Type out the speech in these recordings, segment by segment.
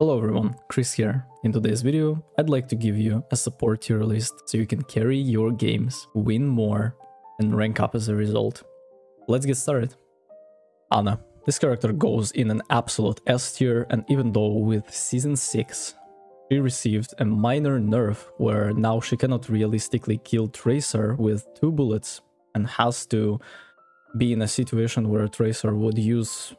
Hello everyone, Chris here. In today's video, I'd like to give you a support tier list so you can carry your games, win more, and rank up as a result. Let's get started. Ana. This character goes in an absolute S tier, and even though with Season 6 she received a minor nerf where now she cannot realistically kill Tracer with 2 bullets and has to be in a situation where Tracer would use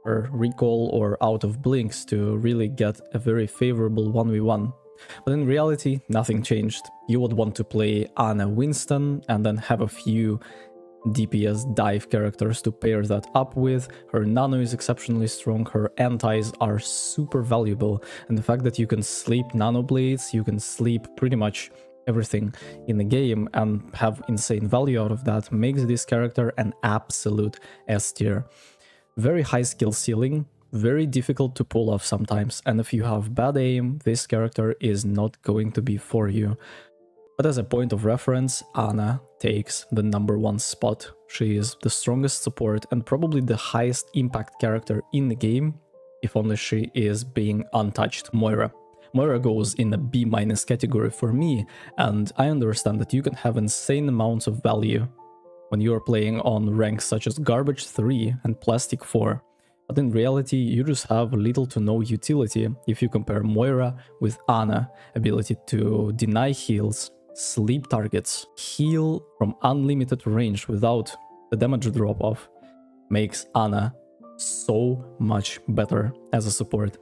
or recall or out of blinks to really get a very favorable 1v1. But in reality, nothing changed. You would want to play Ana Winston and then have a few DPS dive characters to pair that up with. Her nano is exceptionally strong, her antis are super valuable, and the fact that you can sleep nano blades, you can sleep pretty much everything in the game and have insane value out of that makes this character an absolute S tier. Very high skill ceiling, very difficult to pull off sometimes, and if you have bad aim, this character is not going to be for you. But as a point of reference, Ana takes the #1 spot. She is the strongest support and probably the highest impact character in the game, if only she is being untouched. Moira. Moira goes in a B- category for me, and I understand that you can have insane amounts of value when you are playing on ranks such as Garbage 3 and Plastic 4, but in reality you just have little to no utility if you compare Moira with Ana. Ability to deny heals, sleep targets, heal from unlimited range without the damage drop off makes Ana so much better as a support.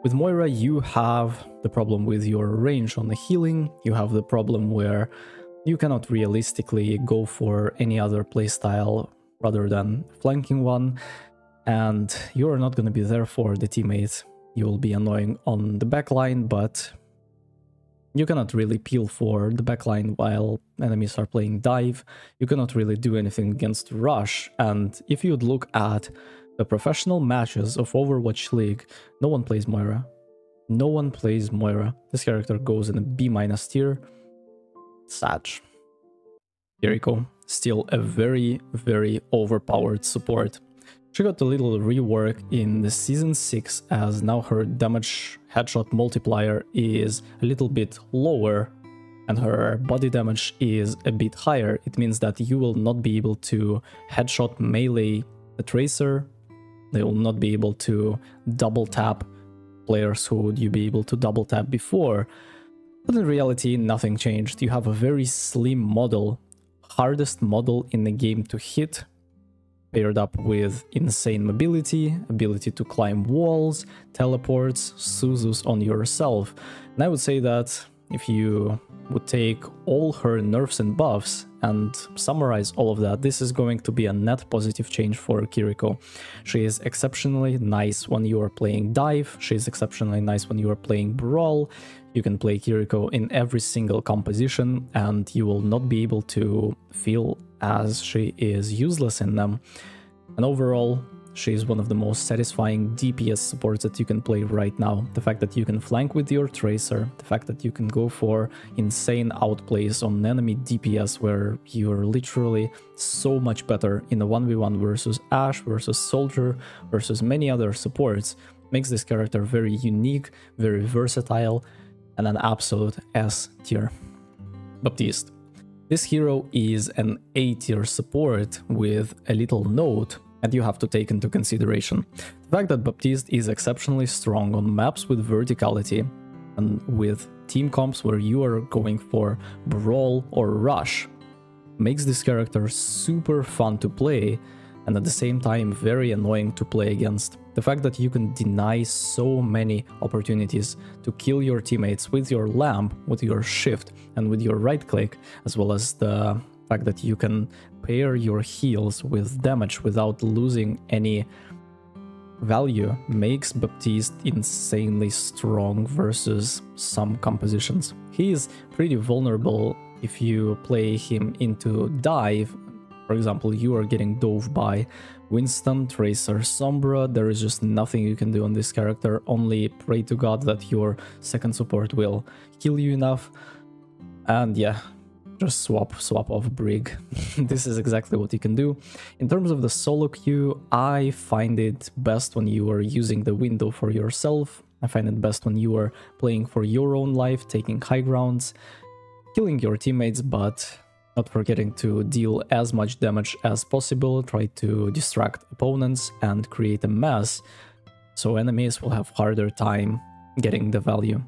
With Moira you have the problem with your range on the healing, you have the problem where you cannot realistically go for any other playstyle rather than flanking one, and you are not going to be there for the teammates. You will be annoying on the backline, but you cannot really peel for the backline while enemies are playing dive. You cannot really do anything against rush, and if you'd look at the professional matches of Overwatch League, no one plays Moira. No one plays Moira. This character goes in a B- tier. Sad. Kiriko, still a very overpowered support. She got a little rework in the Season 6 as now her damage headshot multiplier is a little bit lower and her body damage is a bit higher. It means that you will not be able to headshot melee a Tracer. They will not be able to double tap players who would you be able to double tap before. But in reality, nothing changed. You have a very slim model, hardest model in the game to hit, paired up with insane mobility, ability to climb walls, teleports, Suzus on yourself. And I would say that if you would take all her nerfs and buffs and summarize all of that, this is going to be a net positive change for Kiriko. She is exceptionally nice when you are playing dive, she is exceptionally nice when you are playing brawl. You can play Kiriko in every single composition and you will not be able to feel as she is useless in them. And overall, she is one of the most satisfying DPS supports that you can play right now. The fact that you can flank with your Tracer, the fact that you can go for insane outplays on enemy DPS where you're literally so much better in a 1v1 versus Ashe, versus Soldier, versus many other supports, makes this character very unique, very versatile, and an absolute S tier. Baptiste. This hero is an A tier support with a little note that you have to take into consideration. The fact that Baptiste is exceptionally strong on maps with verticality and with team comps where you are going for brawl or rush makes this character super fun to play and at the same time very annoying to play against. The fact that you can deny so many opportunities to kill your teammates with your lamp, with your shift, and with your right click, as well as the fact that you can pair your heals with damage without losing any value, makes Baptiste insanely strong versus some compositions. He is pretty vulnerable if you play him into dive. For example, you are getting dove by Winston, Tracer, Sombra. There is just nothing you can do on this character, only pray to God that your second support will heal you enough. And yeah, just swap off Brig. This is exactly what you can do. In terms of the solo queue, I find it best when you are using the window for yourself. I find it best when you are playing for your own life, taking high grounds, killing your teammates, but not forgetting to deal as much damage as possible, try to distract opponents and create a mess, so enemies will have harder time getting the value.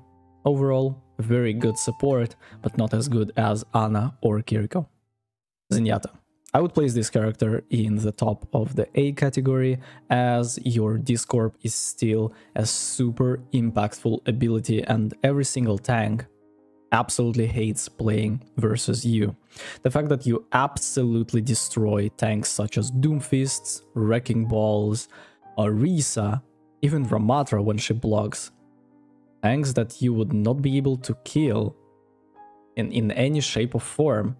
Overall, very good support, but not as good as Ana or Kiriko. Zenyatta. I would place this character in the top of the A category, as your Discorp is still a super impactful ability and every single tank absolutely hates playing versus you. The fact that you absolutely destroy tanks such as Doomfists, Wrecking Balls, Orisa, even Ramatra when she blocks, tanks that you would not be able to kill in any shape or form,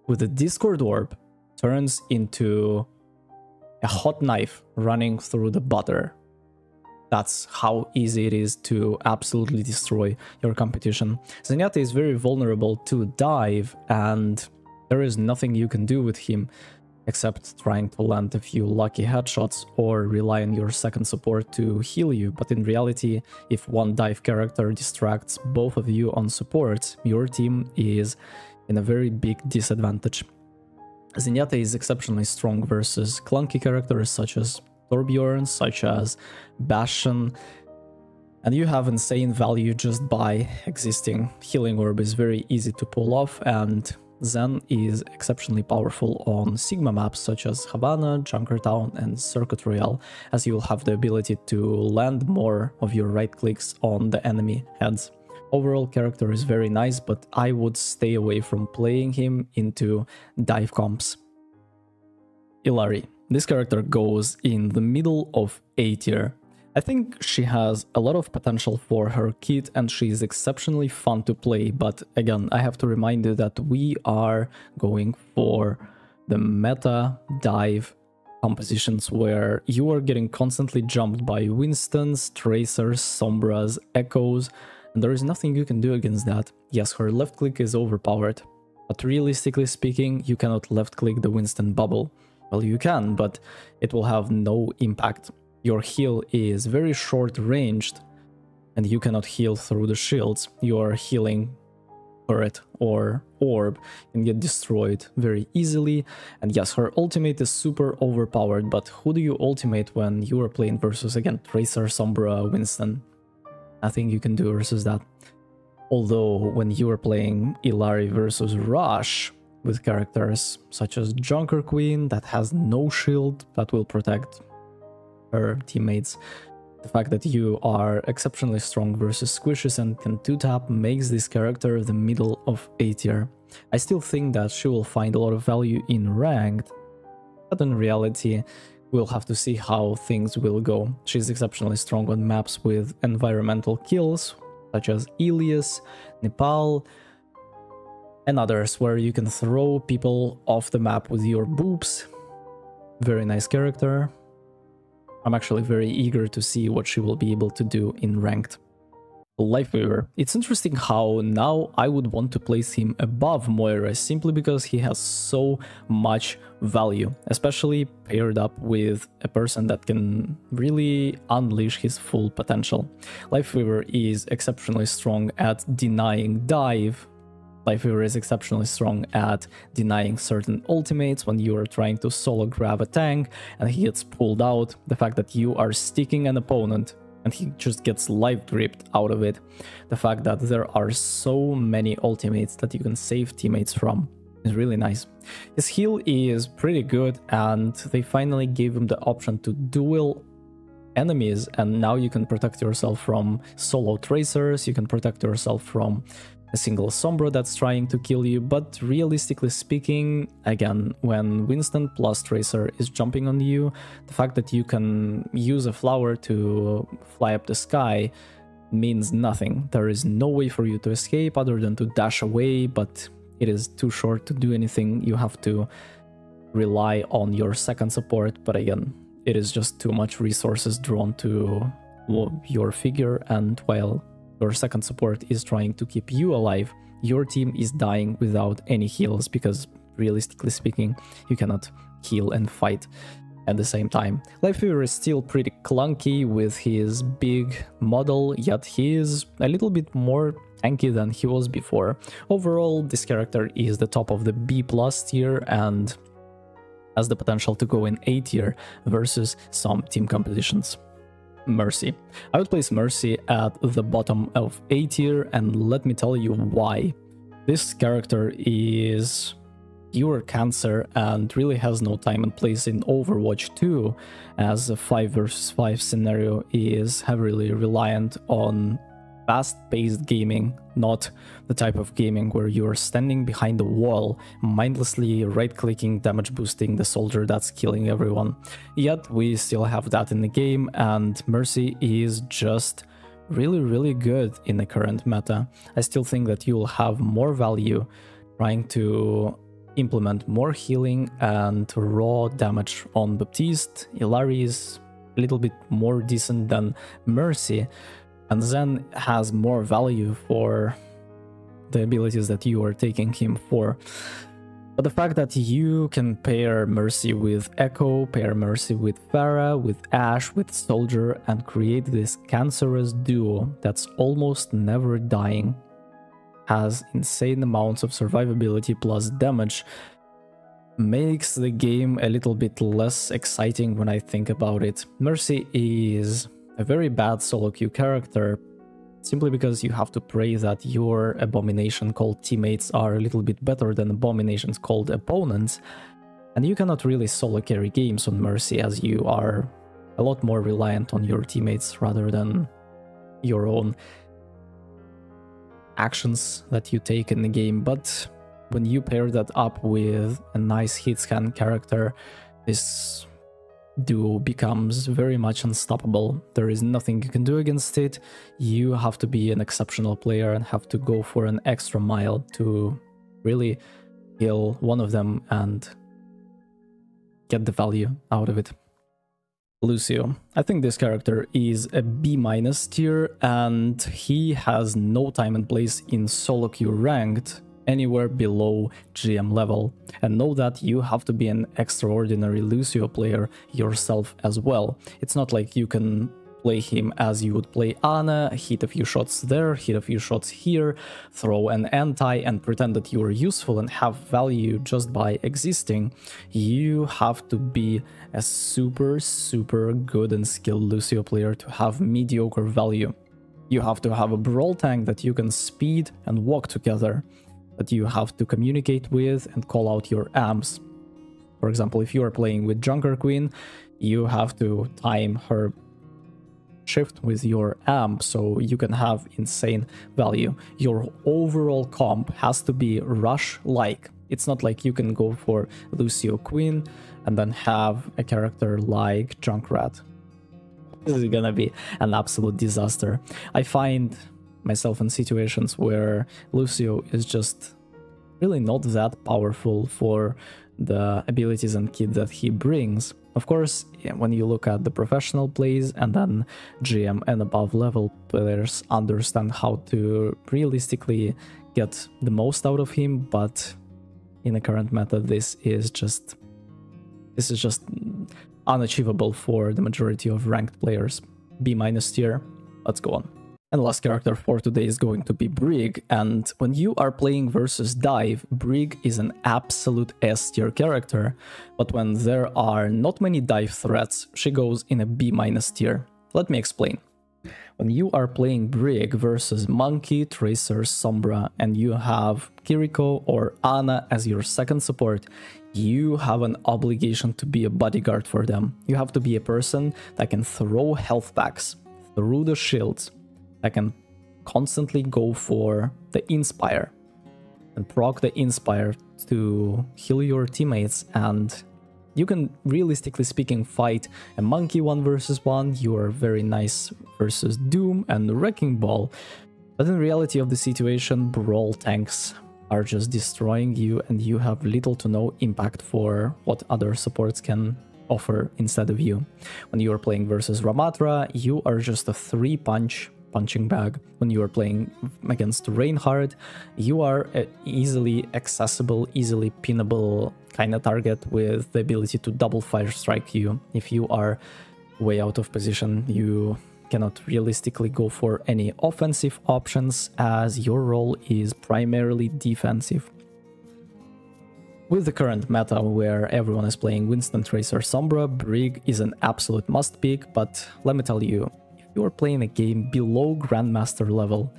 with the Discord Orb turns into a hot knife running through the butter. That's how easy it is to absolutely destroy your competition. Zenyatta is very vulnerable to dive, and there is nothing you can do with him except trying to land a few lucky headshots or rely on your second support to heal you. But in reality, if one dive character distracts both of you on support, your team is in a very big disadvantage. Zenyatta is exceptionally strong versus clunky characters such as Torbjorn, such as Bastion, and you have insane value just by existing. Healing Orb is very easy to pull off, and Zen is exceptionally powerful on Sigma maps such as Havana, Junkertown and Circuit Royale, as you will have the ability to land more of your right clicks on the enemy heads. Overall, character is very nice, but I would stay away from playing him into dive comps. Illari. This character goes in the middle of A tier. I think she has a lot of potential for her kit and she is exceptionally fun to play, but again, I have to remind you that we are going for the meta dive compositions where you are getting constantly jumped by Winstons, Tracers, Sombras, Echoes, and there is nothing you can do against that. Yes, her left click is overpowered, but realistically speaking, you cannot left click the Winston bubble. Well, you can, but it will have no impact. Your heal is very short ranged and you cannot heal through the shields. Your healing turret or orb can get destroyed very easily. And yes, her ultimate is super overpowered, but who do you ultimate when you are playing versus, again, Tracer, Sombra, Winston? Nothing you can do versus that. Although when you are playing Illari versus Rush with characters such as Junker Queen that has no shield that will protect her teammates, the fact that you are exceptionally strong versus squishes and can 2-tap makes this character the middle of A tier. I still think that she will find a lot of value in ranked, but in reality we'll have to see how things will go. She's exceptionally strong on maps with environmental kills such as Ilias, Nepal, and others where you can throw people off the map with your boobs. Very nice character. I'm actually very eager to see what she will be able to do in ranked. Lifeweaver. It's interesting how now I would want to place him above Moira simply because he has so much value, especially paired up with a person that can really unleash his full potential. Lifeweaver is exceptionally strong at denying dive. Lifeweaver is exceptionally strong at denying certain ultimates when you are trying to solo grab a tank and he gets pulled out. The fact that you are sticking an opponent and he just gets life gripped out of it. The fact that there are so many ultimates that you can save teammates from is really nice. His heal is pretty good and they finally gave him the option to duel enemies, and now you can protect yourself from solo tracers, you can protect yourself from a single Sombra that's trying to kill you, but realistically speaking, again, when Winston plus Tracer is jumping on you, the fact that you can use a flower to fly up the sky means nothing. There is no way for you to escape other than to dash away, but it is too short to do anything. You have to rely on your second support, but again, it is just too much resources drawn to your figure, and while your second support is trying to keep you alive, your team is dying without any heals because realistically speaking, you cannot heal and fight at the same time. Lifeweaver is still pretty clunky with his big model, yet he is a little bit more tanky than he was before. Overall, this character is the top of the B+ tier and has the potential to go in A tier versus some team competitions. Mercy. I would place Mercy at the bottom of A tier, and let me tell you why. This character is pure cancer and really has no time and place in Overwatch 2, as a 5 versus 5 scenario is heavily reliant on fast-paced gaming, not the type of gaming where you're standing behind a wall, mindlessly right-clicking, damage boosting the soldier that's killing everyone. Yet we still have that in the game, and Mercy is just really good in the current meta. I still think that you'll have more value trying to implement more healing and raw damage on Baptiste. Illari is a little bit more decent than Mercy, and Zen has more value for the abilities that you are taking him for. But the fact that you can pair Mercy with Echo, pair Mercy with Pharah, with Ashe, with Soldier, and create this cancerous duo that's almost never dying, has insane amounts of survivability plus damage, makes the game a little bit less exciting when I think about it. Mercy is a very bad solo queue character, simply because you have to pray that your abomination called teammates are a little bit better than abominations called opponents, and you cannot really solo carry games on Mercy, as you are a lot more reliant on your teammates rather than your own actions that you take in the game. But when you pair that up with a nice hit scan character, this duo becomes very much unstoppable. There is nothing you can do against it. You have to be an exceptional player and have to go for an extra mile to really kill one of them and get the value out of it. Lucio. I think this character is a B- tier, and he has no time and place in solo queue ranked anywhere below GM level. And know that you have to be an extraordinary Lucio player yourself as well. It's not like you can play him as you would play Ana, hit a few shots there, hit a few shots here, throw an anti and pretend that you are useful and have value just by existing. You have to be a super good and skilled Lucio player to have mediocre value. You have to have a brawl tank that you can speed and walk together, that you have to communicate with and call out your amps. For example, if you are playing with Junker Queen, you have to time her shift with your amp so you can have insane value. Your overall comp has to be rush-like. It's not like you can go for Lucio Queen and then have a character like Junkrat. This is gonna be an absolute disaster. I find myself in situations where Lucio is just really not that powerful for the abilities and kit that he brings. Of course, when you look at the professional plays and then GM and above level players understand how to realistically get the most out of him, but in the current meta this is just unachievable for the majority of ranked players. B- tier, let's go on. And the last character for today is going to be Brig, and when you are playing versus Dive, Brig is an absolute S tier character, but when there are not many dive threats, she goes in a B- tier. Let me explain. When you are playing Brig versus Monkey, Tracer, Sombra, and you have Kiriko or Ana as your second support, you have an obligation to be a bodyguard for them. You have to be a person that can throw health packs through the shields, that can constantly go for the Inspire and proc the Inspire to heal your teammates, and you can, realistically speaking, fight a Monkey 1 versus 1, you are very nice versus Doom and Wrecking Ball, but in reality of the situation, brawl tanks are just destroying you and you have little to no impact for what other supports can offer instead of you. When you are playing versus Ramatra, you are just a 3-punch punching bag. When you are playing against Reinhardt, you are an easily accessible, easily pinnable kind of target with the ability to double fire strike you. If you are way out of position, you cannot realistically go for any offensive options as your role is primarily defensive. With the current meta where everyone is playing Winston, Tracer, Sombra, Brig is an absolute must pick, but let me tell you, if you are playing a game below Grandmaster level,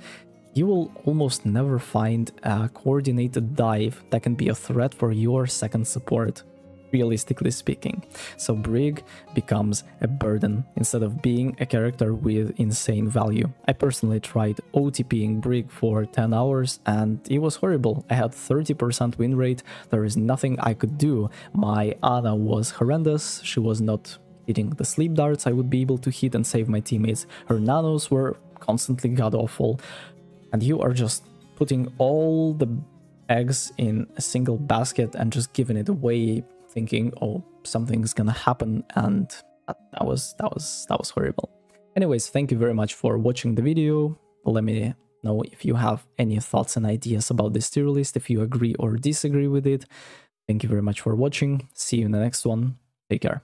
you will almost never find a coordinated dive that can be a threat for your second support, realistically speaking. So Brig becomes a burden instead of being a character with insane value. I personally tried OTPing Brig for 10 hours and it was horrible. I had 30% win rate, there is nothing I could do. My Ana was horrendous, she was not hitting the sleep darts I would be able to hit and save my teammates. Her nanos were constantly god-awful. And you are just putting all the eggs in a single basket and just giving it away, thinking, oh, something's gonna happen, and that was horrible. Anyways, thank you very much for watching the video. Let me know if you have any thoughts and ideas about this tier list, if you agree or disagree with it. Thank you very much for watching. See you in the next one. Take care.